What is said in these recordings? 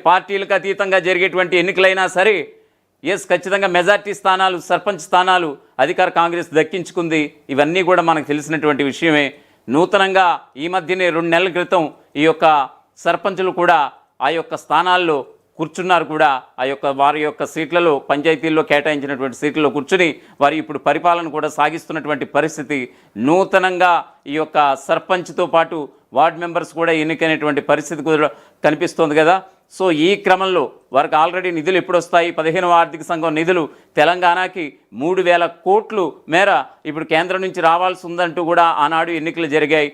పార్టీలకు అతీతంగా జరిగేటువంటి ఎన్నికలైనా సరే ఖచ్చితంగా మెజార్టీ స్థానాలు, సర్పంచ్ స్థానాలు అధికార కాంగ్రెస్ దక్కించుకుంది. ఇవన్నీ కూడా మనకు తెలిసినటువంటి విషయమే. నూతనంగా ఈ మధ్యనే 2 నెలల క్రితం ఈ యొక్క సర్పంచులు కూడా ఆ యొక్క స్థానాల్లో కూర్చున్నారు కూడా. వారి యొక్క సీట్లలో, పంచాయతీల్లో కేటాయించినటువంటి సీట్లలో కూర్చుని వారు ఇప్పుడు పరిపాలన కూడా సాగిస్తున్నటువంటి పరిస్థితి. నూతనంగా ఈ యొక్క సర్పంచ్తో పాటు వార్డు మెంబర్స్ కూడా ఎన్నికైనటువంటి పరిస్థితి కూడా కనిపిస్తోంది కదా. సో ఈ క్రమంలో వారికి ఆల్రెడీ నిధులు ఎప్పుడు వస్తాయి? 15వ ఆర్థిక సంఘం నిధులు తెలంగాణకి 3,000 కోట్లు మేర ఇప్పుడు కేంద్రం నుంచి రావాల్సి ఉందంటూ కూడా ఆనాడు ఎన్నికలు జరిగాయి.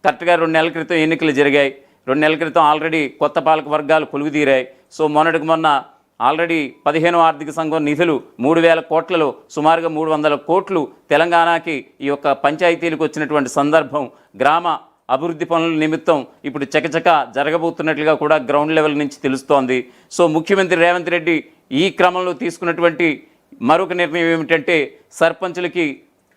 కరెక్ట్గా 2 నెలల క్రితం ఎన్నికలు జరిగాయి. 2 నెలల క్రితం ఆల్రెడీ కొత్త పాలక వర్గాలు కొలువుదీరాయి. సో మొన్నటికి మొన్న ఆల్రెడీ 15వ ఆర్థిక సంఘం నిధులు 3,000 కోట్లలో సుమారుగా 300 కోట్లు తెలంగాణకి ఈ యొక్క పంచాయతీలకు వచ్చినటువంటి సందర్భం. గ్రామ అభివృద్ధి పనుల నిమిత్తం ఇప్పుడు చకచక జరగబోతున్నట్లుగా కూడా గ్రౌండ్ లెవెల్ నుంచి తెలుస్తోంది. సో ముఖ్యమంత్రి రేవంత్ రెడ్డి ఈ క్రమంలో తీసుకున్నటువంటి మరొక నిర్ణయం ఏమిటంటే, సర్పంచులకి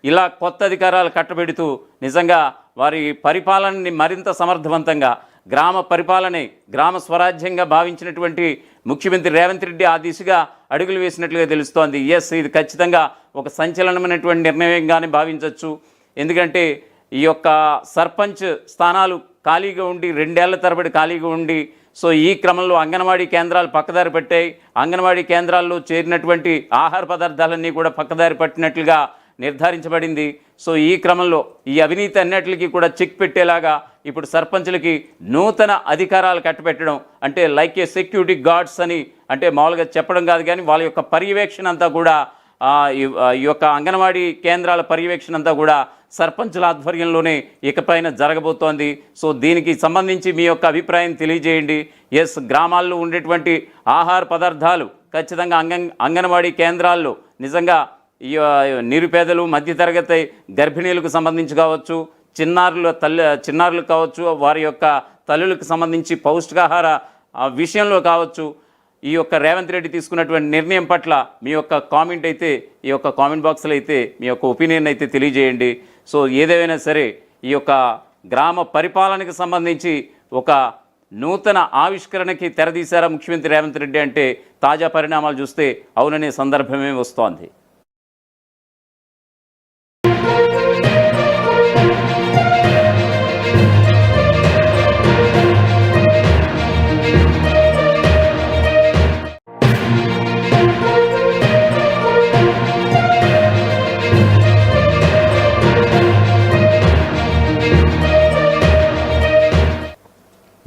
ఇలా కొత్త అధికారాలు కట్టబెడుతూ నిజంగా వారి పరిపాలనని మరింత సమర్థవంతంగా, గ్రామ పరిపాలనే గ్రామ స్వరాజ్యంగా భావించినటువంటి ముఖ్యమంత్రి రేవంత్ రెడ్డి ఆ దిశగా అడుగులు వేసినట్లుగా తెలుస్తోంది. ఇది ఖచ్చితంగా ఒక సంచలనమైనటువంటి నిర్ణయంగానే భావించవచ్చు. ఎందుకంటే ఈ యొక్క సర్పంచ్ స్థానాలు ఖాళీగా ఉండి 2 ఏళ్ల తరబడి ఖాళీగా ఉండి, సో ఈ క్రమంలో అంగన్వాడీ కేంద్రాలు పక్కదారి పట్టాయి. అంగన్వాడీ కేంద్రాల్లో చేరినటువంటి ఆహార పదార్థాలన్నీ కూడా పక్కదారి పట్టినట్లుగా నిర్ధారించబడింది. సో ఈ క్రమంలో ఈ అవినీతి అన్నిటికీ కూడా చెక్ పెట్టేలాగా ఇప్పుడు సర్పంచులకి నూతన అధికారాలు కట్టబెట్టడం, అంటే లైక్ ఏ సెక్యూరిటీ గార్డ్స్ అని, అంటే మామూలుగా చెప్పడం కాదు కానీ వాళ్ళ యొక్క పర్యవేక్షణ అంతా కూడా ఈ యొక్క అంగన్వాడీ కేంద్రాల పర్యవేక్షణ అంతా కూడా సర్పంచుల ఆధ్వర్యంలోనే ఇకపైన జరగబోతోంది. సో దీనికి సంబంధించి మీ యొక్క అభిప్రాయం తెలియజేయండి. గ్రామాల్లో ఉండేటువంటి ఆహార పదార్థాలు ఖచ్చితంగా అంగన్వాడీ కేంద్రాల్లో నిజంగా ఈ నిరుపేదలు, మధ్యతరగతి గర్భిణీలకు సంబంధించి కావచ్చు, చిన్నారులు కావచ్చు, వారి యొక్క తల్లులకు సంబంధించి పౌష్టికాహార విషయంలో కావచ్చు, ఈ యొక్క రేవంత్ రెడ్డి తీసుకున్నటువంటి నిర్ణయం పట్ల మీ యొక్క కామెంట్ అయితే ఈ యొక్క కామెంట్ బాక్స్లో అయితే మీ యొక్క ఒపీనియన్ అయితే తెలియజేయండి. సో ఏదేమైనా సరే ఈ యొక్క గ్రామ పరిపాలనకు సంబంధించి ఒక నూతన ఆవిష్కరణకి తెరదీశారా ముఖ్యమంత్రి రేవంత్ రెడ్డి అంటే తాజా పరిణామాలు చూస్తే అవుననే సందర్భమే వస్తోంది.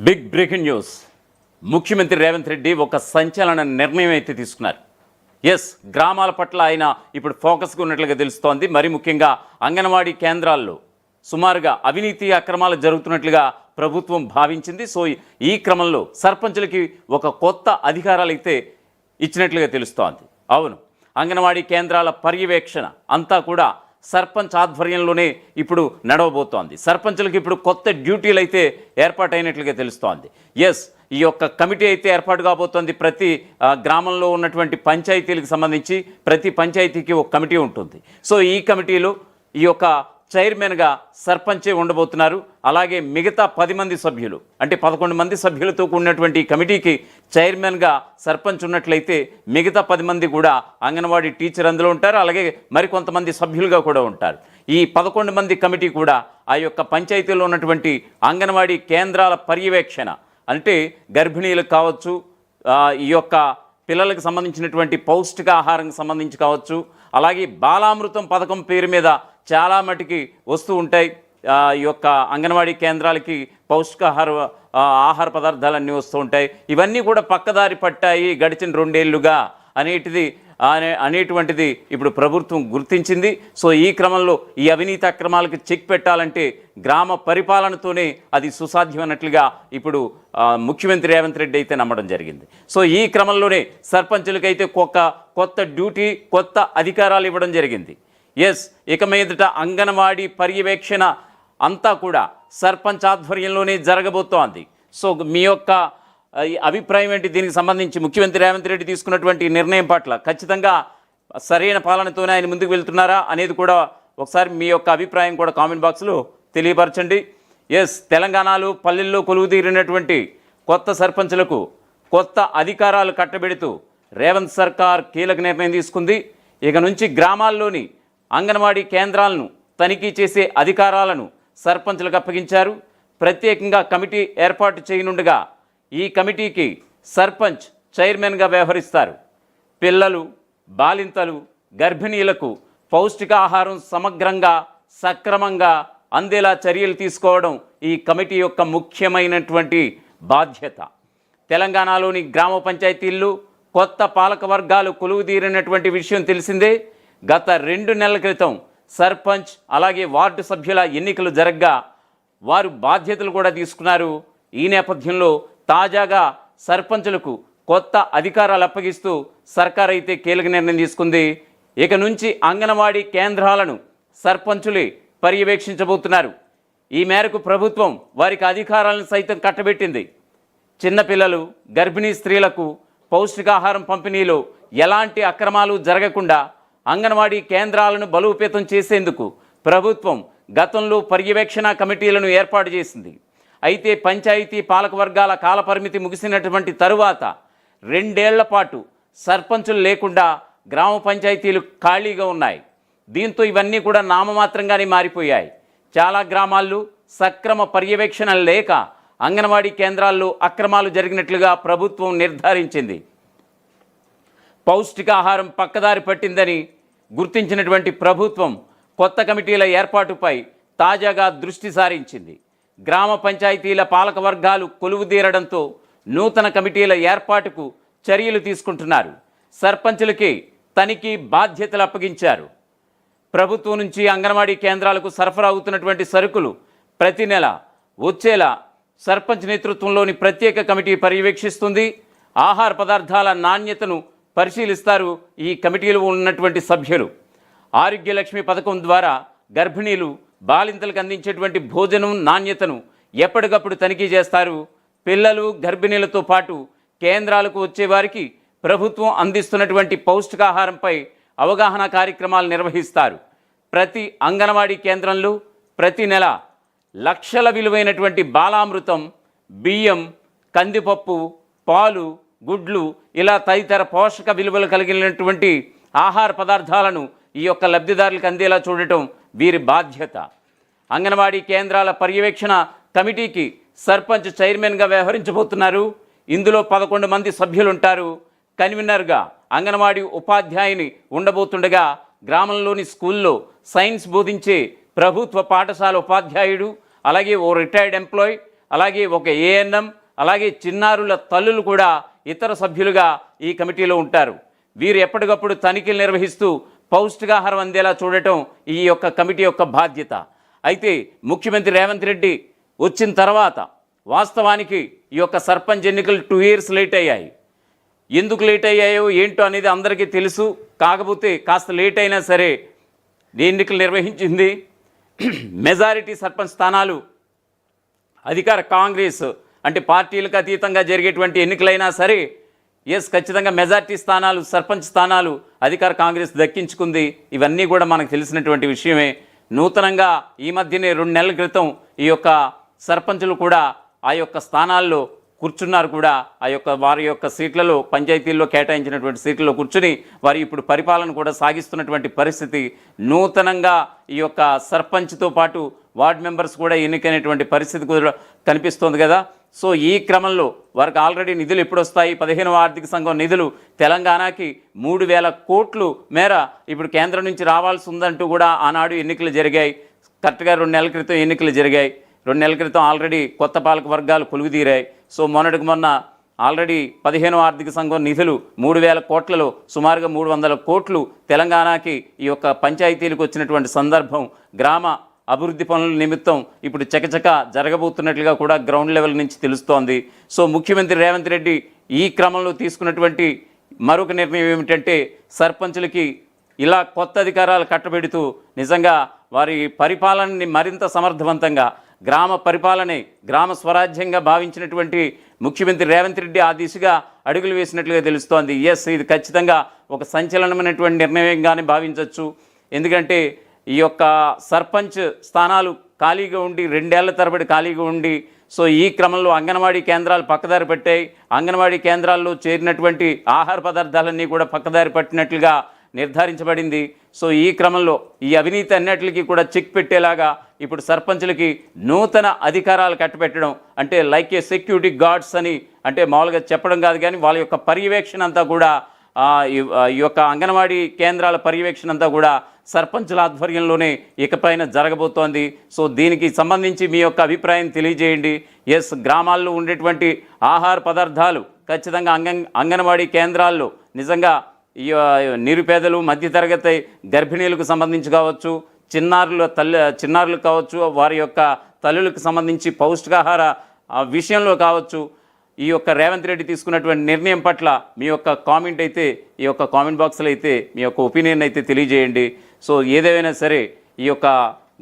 Big breaking news. ముఖ్యమంత్రి రేవంత్ రెడ్డి ఒక సంచలన నిర్ణయం అయితే తీసుకున్నారు. గ్రామాల పట్ల ఆయన ఇప్పుడు ఫోకస్గా ఉన్నట్లుగా తెలుస్తోంది. మరి ముఖ్యంగా అంగన్వాడీ కేంద్రాల్లో సుమారుగా అవినీతి అక్రమాలు జరుగుతున్నట్లుగా ప్రభుత్వం భావించింది. సో ఈ క్రమంలో సర్పంచులకి ఒక కొత్త అధికారాలు అయితే ఇచ్చినట్లుగా తెలుస్తోంది. అవును, అంగన్వాడీ కేంద్రాల పర్యవేక్షణ అంతా కూడా సర్పంచ్ ఆధ్వర్యంలోనే ఇప్పుడు నడవబోతోంది. సర్పంచులకు ఇప్పుడు కొత్త డ్యూటీలు అయితే ఏర్పాటైనట్లుగా తెలుస్తోంది. ఈ యొక్క కమిటీ అయితే ఏర్పాటు కాబోతోంది. ప్రతి గ్రామంలో ఉన్నటువంటి పంచాయతీలకు సంబంధించి ప్రతి పంచాయతీకి ఒక కమిటీ ఉంటుంది. సో ఈ కమిటీలో ఈ యొక్క చైర్మన్గా సర్పంచే ఉండబోతున్నారు. అలాగే మిగతా 10 మంది సభ్యులు, అంటే 11 మంది సభ్యులతో కూడినటువంటి ఈ కమిటీకి చైర్మన్గా సర్పంచ్ ఉన్నట్లయితే మిగతా 10 మంది కూడా అంగన్వాడీ టీచర్ అందులో ఉంటారు. అలాగే మరికొంతమంది సభ్యులుగా కూడా ఉంటారు. ఈ 11 మంది కమిటీ కూడా ఆ యొక్క పంచాయతీలో ఉన్నటువంటి అంగన్వాడీ కేంద్రాల పర్యవేక్షణ, అంటే గర్భిణీలకు కావచ్చు, ఈ యొక్క పిల్లలకు సంబంధించినటువంటి పౌష్టికాహారానికి సంబంధించి కావచ్చు, అలాగే బాలామృతం పథకం పేరు మీద చాలా మటుకి వస్తూ ఉంటాయి. ఈ యొక్క అంగన్వాడీ కేంద్రాలకి ఆహార పదార్థాలన్నీ వస్తూ ఉంటాయి. ఇవన్నీ కూడా పక్కదారి పట్టాయి గడిచిన 2 ఏళ్లుగా అనేటువంటిది ఇప్పుడు ప్రభుత్వం గుర్తించింది. సో ఈ క్రమంలో ఈ అవినీతి అక్రమాలకు చెక్ పెట్టాలంటే గ్రామ పరిపాలనతోనే అది సుసాధ్యమైనట్లుగా ఇప్పుడు ముఖ్యమంత్రి రేవంత్ రెడ్డి అయితే నమ్మడం జరిగింది. సో ఈ క్రమంలోనే సర్పంచులకైతే కొత్త డ్యూటీ, కొత్త అధికారాలు ఇవ్వడం జరిగింది. ఇక మీదట అంగన్వాడీ పర్యవేక్షణ అంతా కూడా సర్పంచ్ ఆధ్వర్యంలోనే జరగబోతోంది. సో మీ యొక్క అభిప్రాయం ఏంటి దీనికి సంబంధించి? ముఖ్యమంత్రి రేవంత్ రెడ్డి తీసుకున్నటువంటి నిర్ణయం పట్ల ఖచ్చితంగా సరైన పాలనతోనే ఆయన ముందుకు వెళ్తున్నారా అనేది కూడా ఒకసారి మీ యొక్క అభిప్రాయం కూడా కామెంట్ బాక్స్లో తెలియపరచండి. తెలంగాణలో పల్లెల్లో కొలువుదీరినటువంటి కొత్త సర్పంచులకు కొత్త అధికారాలు కట్టబెడుతూ రేవంత్ సర్కార్ కీలక నిర్ణయం తీసుకుంది. ఇక నుంచి గ్రామాల్లోని అంగన్వాడీ కేంద్రాలను తనిఖీ చేసే అధికారాలను సర్పంచులకు అప్పగించారు. ప్రత్యేకంగా కమిటీ ఏర్పాటు చేయనుండగా ఈ కమిటీకి సర్పంచ్ చైర్మన్గా వ్యవహరిస్తారు. పిల్లలు, బాలింతలు, గర్భిణీలకు పౌష్టికాహారం సమగ్రంగా సక్రమంగా అందేలా చర్యలు తీసుకోవడం ఈ కమిటీ యొక్క ముఖ్యమైనటువంటి బాధ్యత. తెలంగాణలోని గ్రామ పంచాయతీల్లో కొత్త పాలక వర్గాలు కొలువుదీరినటువంటి విషయం తెలిసిందే. గత 2 నెలల క్రితం సర్పంచ్ అలాగే వార్డు సభ్యుల ఎన్నికలు జరగ్గా వారు బాధ్యతలు కూడా తీసుకున్నారు. ఈ నేపథ్యంలో తాజాగా సర్పంచులకు కొత్త అధికారాలు అప్పగిస్తూ సర్కార్ అయితే కీలక నిర్ణయం తీసుకుంది. ఇక నుంచి అంగన్వాడీ కేంద్రాలను సర్పంచులే పర్యవేక్షించబోతున్నారు. ఈ మేరకు ప్రభుత్వం వారికి అధికారాలను సైతం కట్టబెట్టింది. చిన్నపిల్లలు, గర్భిణీ స్త్రీలకు పౌష్టికాహారం పంపిణీలో ఎలాంటి అక్రమాలు జరగకుండా అంగన్వాడీ కేంద్రాలను బలోపేతం చేసేందుకు ప్రభుత్వం గతంలో పర్యవేక్షణ కమిటీలను ఏర్పాటు చేసింది. అయితే పంచాయతీ పాలకవర్గాల కాలపరిమితి ముగిసినటువంటి తరువాత 2 ఏళ్ల పాటు సర్పంచులు లేకుండా గ్రామ పంచాయతీలు ఖాళీగా ఉన్నాయి. దీంతో ఇవన్నీ కూడా నామమాత్రంగానే మారిపోయాయి. చాలా గ్రామాల్లో సక్రమ పర్యవేక్షణ లేక అంగన్వాడీ కేంద్రాల్లో అక్రమాలు జరిగినట్లుగా ప్రభుత్వం నిర్ధారించింది. పౌష్టికాహారం పక్కదారి పట్టిందని గుర్తించినటువంటి ప్రభుత్వం కొత్త కమిటీల ఏర్పాటుపై తాజాగా దృష్టి సారించింది. గ్రామ పంచాయతీల పాలక వర్గాలు కొలువుదీరడంతో నూతన కమిటీల ఏర్పాటుకు చర్యలు తీసుకుంటున్నారు. సర్పంచులకి తనిఖీ బాధ్యతలు అప్పగించారు. ప్రభుత్వం నుంచి అంగన్వాడీ కేంద్రాలకు సరఫరా అవుతున్నటువంటి సరుకులు ప్రతి నెల వచ్చేలా సర్పంచ్ నేతృత్వంలోని ప్రత్యేక కమిటీ పర్యవేక్షిస్తుంది. ఆహార పదార్థాల నాణ్యతను పరిశీలిస్తారు ఈ కమిటీలో ఉన్నటువంటి సభ్యులు. ఆరోగ్యలక్ష్మి పథకం ద్వారా గర్భిణీలు, బాలింతలకు అందించేటువంటి భోజనం నాణ్యతను ఎప్పటికప్పుడు తనిఖీ చేస్తారు. పిల్లలు, గర్భిణీలతో పాటు కేంద్రాలకు వచ్చేవారికి ప్రభుత్వం అందిస్తున్నటువంటి పౌష్టికాహారంపై అవగాహన కార్యక్రమాలు నిర్వహిస్తారు. ప్రతి అంగన్వాడీ కేంద్రంలో ప్రతి నెల లక్షల విలువైనటువంటి బాలామృతం, బియ్యం, కందిపప్పు, పాలు, గుడ్లు ఇలా తదితర పోషక విలువలు కలిగినటువంటి ఆహార పదార్థాలను ఈ యొక్క లబ్ధిదారులకు అందేలా చూడటం వీరి బాధ్యత. అంగన్వాడీ కేంద్రాల పర్యవేక్షణ కమిటీకి సర్పంచ్ చైర్మన్గా వ్యవహరించబోతున్నారు. ఇందులో 11 మంది సభ్యులుంటారు. కన్వీనర్గా అంగన్వాడీ ఉపాధ్యాయుని ఉండబోతుండగా గ్రామంలోని స్కూల్లో సైన్స్ బోధించే ప్రభుత్వ పాఠశాల ఉపాధ్యాయుడు, అలాగే ఓ రిటైర్డ్ ఎంప్లాయీ, అలాగే ఒక ఏఎన్ఎం, అలాగే చిన్నారుల తల్లులు కూడా ఇతర సభ్యులుగా ఈ కమిటీలో ఉంటారు. వీరు ఎప్పటికప్పుడు తనిఖీలు నిర్వహిస్తూ పౌష్టికాహారం అందేలా చూడటం ఈ యొక్క కమిటీ యొక్క బాధ్యత. అయితే ముఖ్యమంత్రి రేవంత్ రెడ్డి వచ్చిన తర్వాత వాస్తవానికి ఈ యొక్క సర్పంచ్ ఎన్నికలు 2 years లేట్ అయ్యాయి. ఎందుకు లేట్ అయ్యాయో ఏంటో అనేది అందరికీ తెలుసు. కాకపోతే కాస్త లేట్ అయినా సరే ఎన్నికలు నిర్వహించింది. మెజారిటీ సర్పంచ్ స్థానాలు అధికార కాంగ్రెస్ అంటే పార్టీలకు అతీతంగా జరిగేటువంటి ఎన్నికలైనా సరే ఖచ్చితంగా మెజార్టీ స్థానాలు, సర్పంచ్ స్థానాలు అధికార కాంగ్రెస్ దక్కించుకుంది. ఇవన్నీ కూడా మనకు తెలిసినటువంటి విషయమే. నూతనంగా ఈ మధ్యనే 2 నెలల క్రితం ఈ యొక్క సర్పంచులు కూడా ఆ యొక్క స్థానాల్లో కూర్చున్నారు కూడా. ఆ యొక్క వారి యొక్క సీట్లలో, పంచాయతీల్లో కేటాయించినటువంటి సీట్లలో కూర్చుని వారు ఇప్పుడు పరిపాలన కూడా సాగిస్తున్నటువంటి పరిస్థితి. నూతనంగా ఈ యొక్క సర్పంచ్తో పాటు వార్డ్ మెంబర్స్ కూడా ఎన్నికైనటువంటి పరిస్థితి కూడా కనిపిస్తోంది కదా. సో ఈ క్రమంలో వారికి ఆల్రెడీ నిధులు ఎప్పుడు వస్తాయి? 15వ ఆర్థిక సంఘం నిధులు తెలంగాణకి 3,000 కోట్లు మేర ఇప్పుడు కేంద్రం నుంచి రావాల్సి ఉందంటూ కూడా ఆనాడు ఎన్నికలు జరిగాయి. కరెక్ట్గా 2 నెలల క్రితం ఎన్నికలు జరిగాయి. 2 నెలల క్రితం ఆల్రెడీ కొత్త పాలక వర్గాలు కొలువుదీరాయి. సో మొన్నటికి మొన్న ఆల్రెడీ 15వ ఆర్థిక సంఘం నిధులు 3,000 కోట్లలో సుమారుగా 300 కోట్లు తెలంగాణకి ఈ యొక్క పంచాయతీలకు వచ్చినటువంటి సందర్భం. గ్రామ అభివృద్ధి పనుల నిమిత్తం ఇప్పుడు చకచక జరగబోతున్నట్లుగా కూడా గ్రౌండ్ లెవెల్ నుంచి తెలుస్తోంది. సో ముఖ్యమంత్రి రేవంత్ రెడ్డి ఈ క్రమంలో తీసుకున్నటువంటి మరొక నిర్ణయం ఏమిటంటే సర్పంచులకి ఇలా కొత్త అధికారాలు కట్టబెడుతూ నిజంగా వారి పరిపాలనని మరింత సమర్థవంతంగా గ్రామ పరిపాలనే గ్రామ స్వరాజ్యంగా భావించినటువంటి ముఖ్యమంత్రి రేవంత్ రెడ్డి ఆ దిశగా అడుగులు వేసినట్లుగా తెలుస్తోంది. ఇది ఖచ్చితంగా ఒక సంచలనమైనటువంటి నిర్ణయంగానే భావించవచ్చు. ఎందుకంటే ఈ యొక్క సర్పంచ్ స్థానాలు ఖాళీగా ఉండి 2 ఏళ్ల తరబడి ఖాళీగా ఉండి సో ఈ క్రమంలో అంగన్వాడీ కేంద్రాలు పక్కదారి పట్టాయి. అంగన్వాడీ కేంద్రాల్లో చేరినటువంటి ఆహార పదార్థాలన్నీ కూడా పక్కదారి పట్టినట్లుగా నిర్ధారించబడింది. సో ఈ క్రమంలో ఈ అవినీతి అన్నిటికీ కూడా చెక్ పెట్టేలాగా ఇప్పుడు సర్పంచులకి నూతన అధికారాలు కట్టబెట్టడం, అంటే లైక్ ఏ సెక్యూరిటీ గార్డ్స్ అని, అంటే మామూలుగా చెప్పడం కాదు కానీ వాళ్ళ యొక్క పర్యవేక్షణ అంతా కూడా ఈ యొక్క అంగన్వాడీ కేంద్రాల పర్యవేక్షణ అంతా కూడా సర్పంచుల ఆధ్వర్యంలోనే ఇకపైన జరగబోతోంది. సో దీనికి సంబంధించి మీ యొక్క అభిప్రాయం తెలియజేయండి. ఎస్, గ్రామాల్లో ఉండేటువంటి ఆహార పదార్థాలు ఖచ్చితంగా అంగన్వాడీ కేంద్రాల్లో నిజంగా ఈ నిరుపేదలు, మధ్యతరగతి గర్భిణీలకు సంబంధించి కావచ్చు, చిన్నారులు కావచ్చు, వారి యొక్క తల్లులకు సంబంధించి పౌష్టికాహార విషయంలో కావచ్చు, ఈ యొక్క రేవంత్ రెడ్డి తీసుకున్నటువంటి నిర్ణయం పట్ల మీ యొక్క కామెంట్ అయితే ఈ యొక్క కామెంట్ బాక్స్లో అయితే మీ యొక్క ఒపీనియన్ అయితే తెలియజేయండి. సో ఏదేమైనా సరే ఈ యొక్క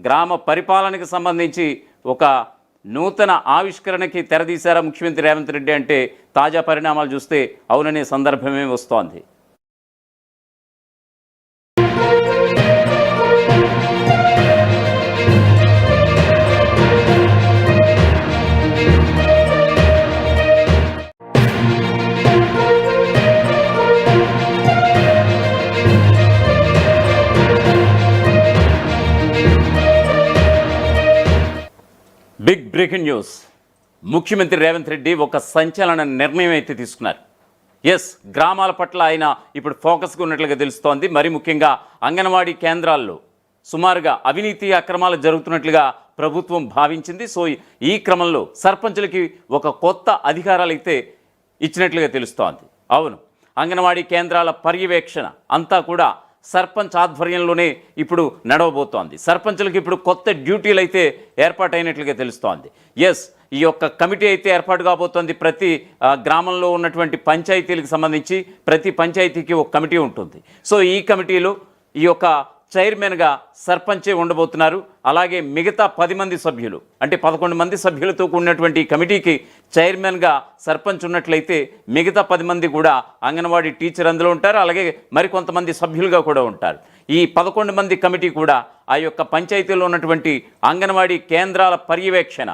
గ్రామ పరిపాలనకు సంబంధించి ఒక నూతన ఆవిష్కరణకి తెరదీశారా ముఖ్యమంత్రి రేవంత్ రెడ్డి అంటే తాజా పరిణామాలు చూస్తే అవుననే సందర్భమే వస్తోంది. Big breaking news. ముఖ్యమంత్రి రేవంత్ రెడ్డి ఒక సంచలన నిర్ణయం అయితే తీసుకున్నారు. ఎస్, గ్రామాల పట్ల ఆయన ఇప్పుడు ఫోకస్గా ఉన్నట్లుగా తెలుస్తోంది. మరి ముఖ్యంగా అంగన్వాడీ కేంద్రాల్లో సుమారుగా అవినీతి అక్రమాలు జరుగుతున్నట్లుగా ప్రభుత్వం భావించింది. సో ఈ క్రమంలో సర్పంచులకి ఒక కొత్త అధికారాలు అయితే ఇచ్చినట్లుగా తెలుస్తోంది. అవును, అంగన్వాడీ కేంద్రాల పర్యవేక్షణ అంతా కూడా సర్పంచ్ ఆధ్వర్యంలోనే ఇప్పుడు నడవబోతోంది. సర్పంచులకు ఇప్పుడు కొత్త డ్యూటీలు అయితే ఏర్పాటైనట్లుగా తెలుస్తోంది. ఎస్, ఈ యొక్క కమిటీ అయితే ఏర్పాటు కాబోతోంది. ప్రతి గ్రామంలో ఉన్నటువంటి పంచాయతీలకు సంబంధించి ప్రతి పంచాయతీకి ఒక కమిటీ ఉంటుంది. సో ఈ కమిటీలో ఈ యొక్క చైర్మన్గా సర్పంచే ఉండబోతున్నారు. అలాగే మిగతా 10 మంది సభ్యులు, అంటే 11 మంది సభ్యులతో కూడినటువంటి ఈ కమిటీకి చైర్మన్గా సర్పంచ్ ఉన్నట్లయితే మిగతా 10 మంది కూడా అంగన్వాడీ టీచర్ అందులో ఉంటారు. అలాగే మరికొంతమంది సభ్యులుగా కూడా ఉంటారు. ఈ 11 మంది కమిటీ కూడా ఆ యొక్క పంచాయతీలో ఉన్నటువంటి అంగన్వాడీ కేంద్రాల పర్యవేక్షణ